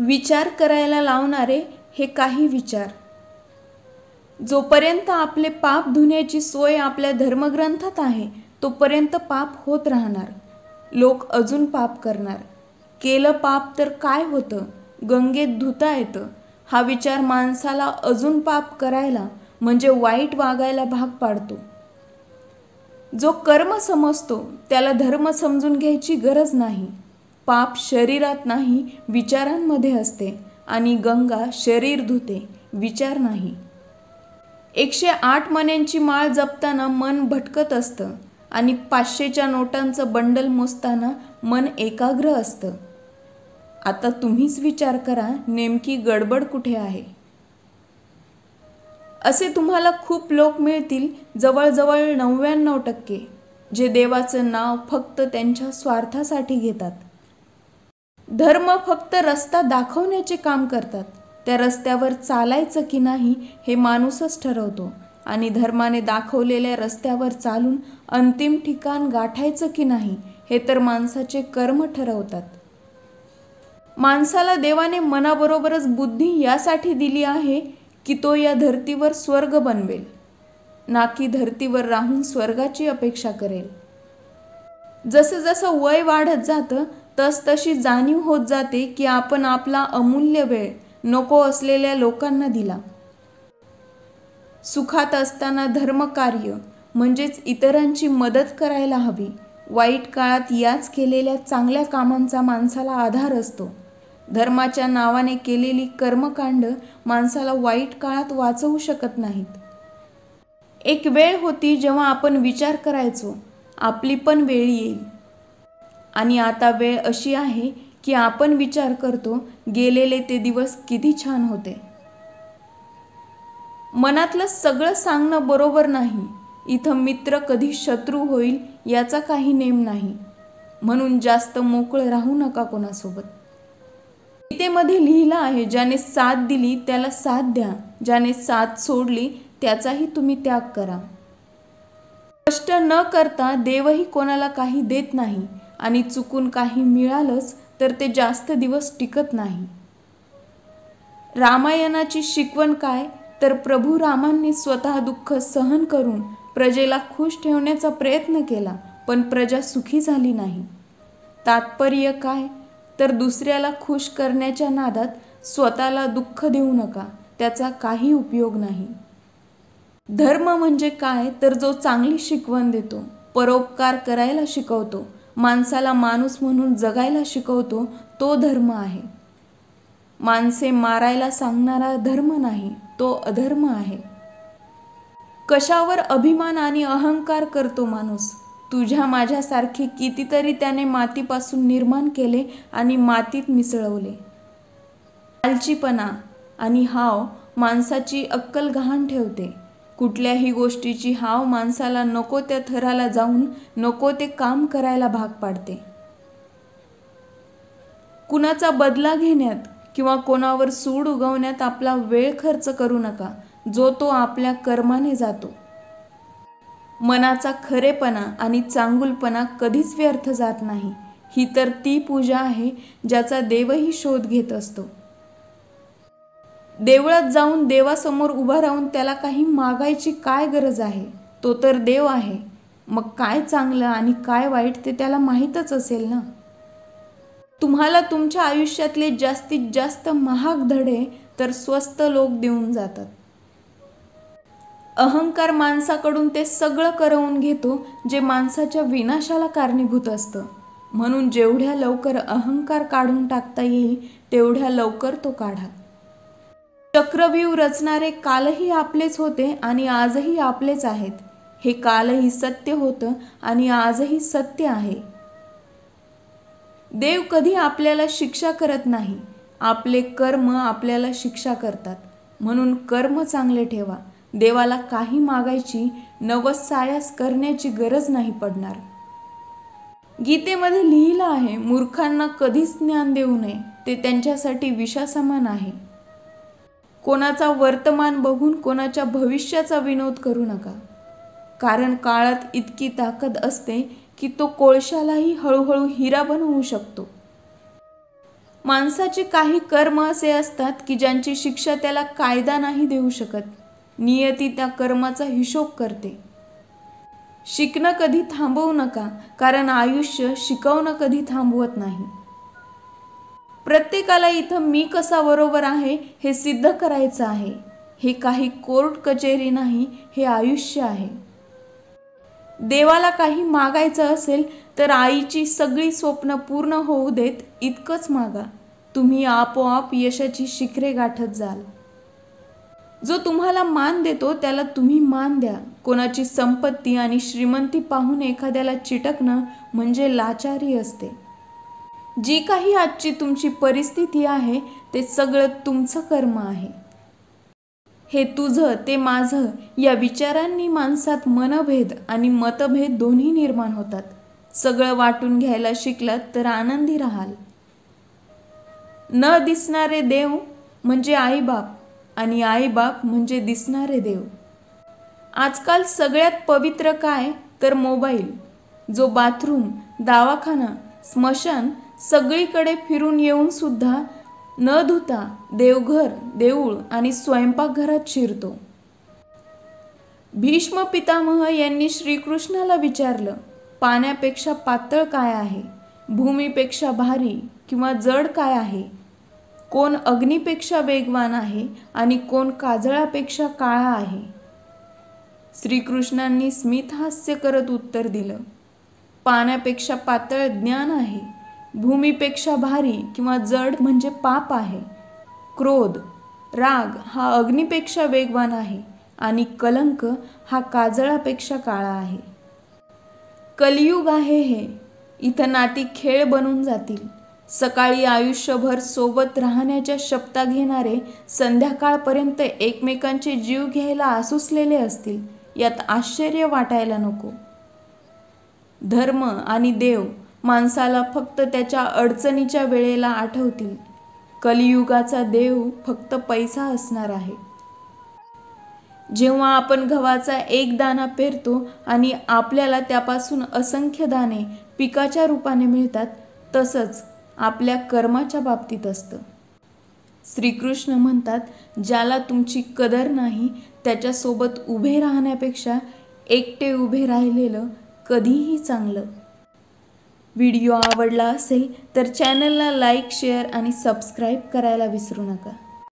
विचार करायला लावणारे हे काही विचार. जोपर्यंत आपले पाप धुण्याची सोय आपल्या धर्मग्रंथात आहे तोपर्यंत पाप होत राहणार. लोक अजून पाप करणार. केलं पाप तर काय होतं, गंगेत धुता येतं, हा विचार माणसाला अजून पाप करायला म्हणजे वाईट वागायला भाग पाडतो. जो कर्म समजतो त्याला धर्म समजून घ्यायची गरज नाही. पाप शरीरात नाही विचारांमध्ये असते आणि गंगा शरीर धुते, विचार नाही. 108 मण्यांची माळ जपताना मन भटकत असतं आणि 500च्या नोटांचं बंडल मोजताना मन एकाग्र असतं. आता तुम्हीच विचार करा, नेमकी गडबड कुठे आहे. असे तुम्हाला खूप लोक मिळतील, जवळजवळ 99%, जे देवाचं नाव फक्त त्यांच्या स्वार्थासाठी घेतात. धर्म फक्त रस्ता दाखवण्याचे काम करतात. त्या रस्त्यावर चालायचं की नाही हे माणूसच ठरवतो आणि धर्माने दाखवलेल्या रस्त्यावर चालून अंतिम ठिकाण गाठायचं की नाही हे तर माणसाचे कर्म ठरवतात. माणसाला देवाने मनाबरोबरच बुद्धी यासाठी दिली आहे की तो या धर्तीवर स्वर्ग बनवेल, ना की धर्तीवर राहून स्वर्गाची अपेक्षा करेल. जसं जसं वय वाढत जातं तसतशी जाणीव होत जाते की आपण आपला अमूल्य वेळ नको असलेल्या लोकांना दिला. सुखात असताना धर्मकार्य म्हणजेच इतरांची मदत करायला हवी. वाईट काळात याच केलेल्या चांगल्या कामांचा माणसाला आधार असतो. धर्माच्या नावाने केलेली कर्मकांड माणसाला वाईट काळात वाचवू शकत नाहीत. एक वेळ होती जेव्हा आपण विचार करायचो आपली पण वेळ येईल, आणि आता वेळ अशी आहे की आपण विचार करतो गेलेले ते दिवस किती छान होते. मनातलं सगळं सांगणं बरोबर नाही. इथं मित्र कधी शत्रू होईल याचा काही नेम नाही, म्हणून जास्त मोकळं राहू नका कोणासोबत. गीतेमध्ये लिहिलं आहे, ज्याने साथ दिली त्याला साथ द्या, ज्याने साथ सोडली त्याचाही तुम्ही त्याग करा. कष्ट न करता देवही कोणाला काही देत नाही आणि चुकून काही मिळालंच तर ते जास्त दिवस टिकत नाही. रामायणाची शिकवण काय तर प्रभू रामांनी स्वतः दुःख सहन करून प्रजेला खुश ठेवण्याचा प्रयत्न केला, पण प्रजा सुखी झाली नाही. तात्पर्य काय तर दुसऱ्याला खुश करण्याच्या नादात स्वतःला दुःख देऊ नका, त्याचा काही उपयोग नाही. धर्म म्हणजे काय तर जो चांगली शिकवण देतो, परोपकार करायला शिकवतो, माणसाला माणूस म्हणून जगायला शिकवतो, तो धर्म आहे. माणसे मारायला सांगणारा धर्म नाही, तो अधर्म आहे. कशावर अभिमान आणि अहंकार करतो माणूस. तुझ्या माझ्यासारखे कितीतरी त्याने मातीपासून निर्माण केले आणि मातीत मिसळवले. लालचीपणा आणि हाव माणसाची अक्कल गहाण ठेवते. कुठल्याही गोष्टीची हाव माणसाला नको त्या थराला जाऊन नको ते काम करायला भाग पाडते. कुणाचा बदला घेण्यात किंवा कोणावर सूड उगवण्यात आपला वेळ खर्च करू नका, जो तो आपल्या कर्माने जातो. मनाचा खरेपणा आणि चांगुलपणा कधीच व्यर्थ जात नाही. ही तर ती पूजा आहे ज्याचा देवही शोध घेत असतो. देवळात जाऊन देवासमोर उभा राहून त्याला काही मागायची काय गरज आहे, तो तर देव आहे. मग काय चांगलं आणि काय वाईट ते त्याला माहीतच असेल ना. तुम्हाला तुमच्या आयुष्यातले जास्तीत जास्त महाग धडे तर स्वस्त लोक देऊन जातात. अहंकार माणसाकडून ते सगळं करवून घेतो जे माणसाच्या विनाशाला कारणीभूत असतं. म्हणून जेवढ्या लवकर अहंकार काढून टाकता येईल तेवढ्या लवकर तो काढा. चक्रव्यूह रचणारे कालही आपलेच होते आणि आजही आपलेच आहेत. हे कालही सत्य होतं आणि आजही सत्य आहे. देव कधी आपल्याला शिक्षा करत नाही, आपले कर्म आपल्याला शिक्षा करतात. म्हणून कर्म चांगले ठेवा. देवाला काही मागायची नवस सायास करण्याची गरज नाही पडणार. गीतेमध्ये लिहिलं आहे, मूर्खांना कधीच ज्ञान देऊ नये, ते त्यांच्यासाठी विषासमान आहे. कोणाचा वर्तमान बघून कोणाच्या भविष्याचा विनोद करू नका, कारण काळात इतकी ताकद असते की तो कोळशालाही हळूहळू हिरा बनवू शकतो. माणसाचे काही कर्म असे असतात की ज्यांची शिक्षा त्याला कायदा नाही देऊ शकत. नियती त्या कर्माचा हिशोब करते. शिकणं कधी थांबवू नका, कारण आयुष्य शिकवणं कधी थांबवत नाही. प्रत्येकाला इथं मी कसा बरोबर आहे हे सिद्ध करायचं आहे. हे काही कोर्ट कचेरी नाही, हे आयुष्य आहे. देवाला काही मागायचं असेल तर आईची सगळी स्वप्न पूर्ण होऊ देत इतकंच मागा. तुम्ही आपोआप यशाची शिखरे गाठत जाल. जो तुम्हाला मान देतो त्याला तुम्ही मान द्या. कोणाची संपत्ती आणि श्रीमंती पाहून एखाद्याला चिटकणं म्हणजे लाचारी असते. जी काही आजची तुमची परिस्थिती आहे ते सगळं तुमचं कर्म आहे. हे तुझं ते माझं या विचारांनी माणसात मनभेद आणि मतभेद दोन्ही निर्माण होतात. सगळं वाटून घ्यायला शिकलात तर आनंदी राहाल. न दिसणारे देव म्हणजे आईबाप आणि आईबाप म्हणजे दिसणारे देव. आजकाल सगळ्यात पवित्र काय तर मोबाईल, जो बाथरूम, दवाखाना, स्मशान सगळीकडे फिरून येऊन सुद्धा न धुता देवघर, देऊळ आणि स्वयंपाकघरात शिरतो. भीष्म पितामह यांनी श्रीकृष्णाला विचारलं, पाण्यापेक्षा पातळ काय आहे? भूमीपेक्षा भारी किंवा जड काय आहे? कोण अग्नीपेक्षा वेगवान आहे आणि कोण काजळापेक्षा काळा आहे? श्रीकृष्णांनी स्मितहास्य करत उत्तर दिलं, पाण्यापेक्षा पातळ ज्ञान आहे. भूमीपेक्षा भारी किंवा जड म्हणजे पाप आहे. क्रोध, राग हा अग्नीपेक्षा वेगवान आहे आणि कलंक हा काजळापेक्षा काळा आहे. कलियुग आहे हे. इथं नाती खेळ बनून जातील. सकाळी आयुष्यभर सोबत राहण्याच्या शपथा घेणारे संध्याकाळपर्यंत एकमेकांचे जीव घ्यायला आसुसलेले असतील. यात आश्चर्य वाटायला नको. धर्म आणि देव माणसाला फक्त त्याच्या अडचणीच्या वेळेला आठवतील. कलियुगाचा देव फक्त पैसा असणार आहे. जेव्हा आपण गव्हाचा एक दाणा पेरतो आणि आपल्याला त्यापासून असंख्य दाणे पिकाच्या रूपाने मिळतात, तसंच आपल्या कर्माच्या बाबतीत असतं. श्रीकृष्ण म्हणतात, ज्याला तुमची कदर नाही त्याच्यासोबत उभे राहण्यापेक्षा एकटे उभे राहिलेलं कधीही चांगलं. व्हिडिओ आवडला असेल तर चॅनलला लाईक, शेअर आणि सबस्क्राईब करायला विसरू नका.